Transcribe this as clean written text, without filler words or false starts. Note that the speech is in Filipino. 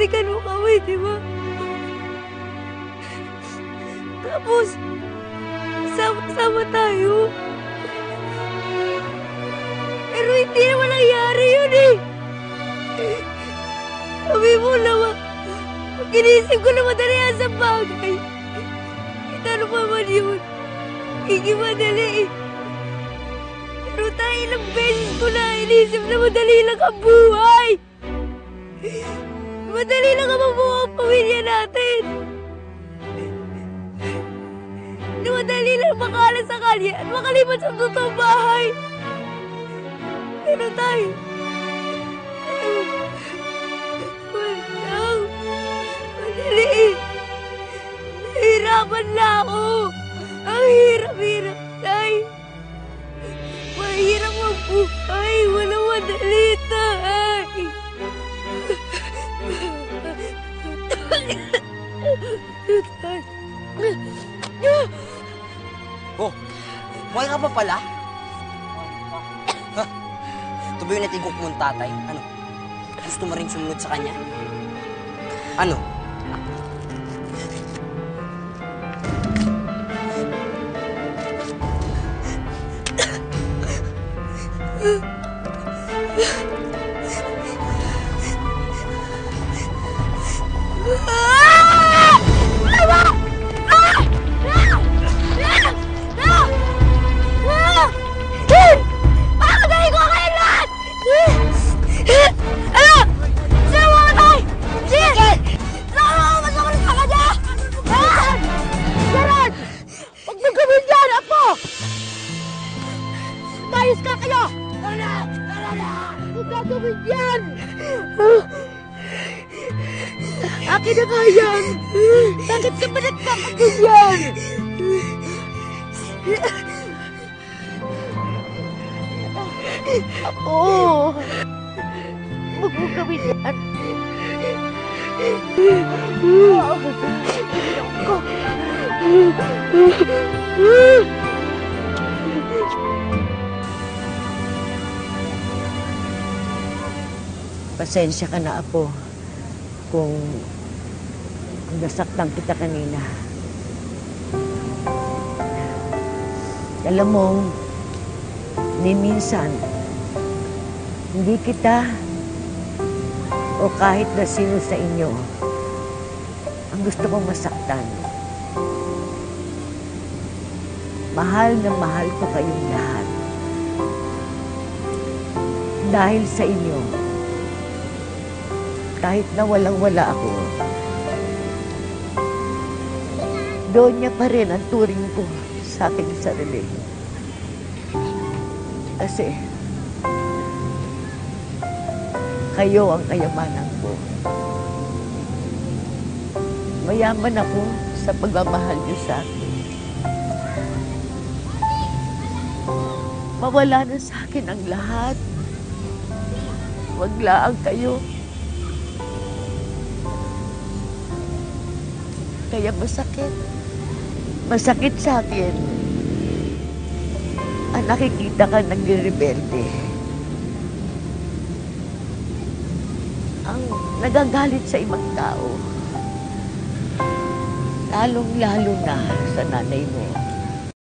binabalikan mo kami, di ba? Tapos, sama-sama tayo. Pero hindi naman nangyari yun eh. Sabi mo naman, pag inisip ko na madali yan sa bagay, ano pa man yun, hindi madali eh. Pero tayo ilang beses ko na inisip na madali lang ang buhay. Madali lang ang mabuo ang pamilya natin. Na madali lang makalas sa kalye at makalipat sa totoong bahay. Pero tayo, madali eh. Nahihirapan na ako. Ang hirap-hirap, tay. Mahirap ang buhay. Walang madali, tay. Oh, buhay ka pa pala? Ha? Ito ba yung natigok mong tatay? Ano? Gusto mo rin sumunod sa kanya? Ano? Mayos ka kayo! Tara na! Huwag gagawin yan! Akin na nga yan! Bakit ka ba nagkakaganyan? Ako! Huwag mo gawin yan! Ako! Pasensya ka na, Apo, kung nasaktan kita kanina. Alam mo, ni minsan, hindi kita o kahit na sino sa inyo ang gusto kong masaktan. Mahal na mahal ko kayong lahat. Dahil sa inyo, kahit na walang-wala ako, doon niya pa rin ang turing ko sa aking sarili. Kasi, kayo ang kayamanan ko. Mayaman ako sa pagmamahal niyo sa akin. Mawala na sa akin ang lahat. Wag laang kayo. Kaya masakit. Masakit sa akin. Ang nakikita ka nagre-rebelde. Ang nagagalit sa ibang tao. Lalong-lalo na sa nanay mo.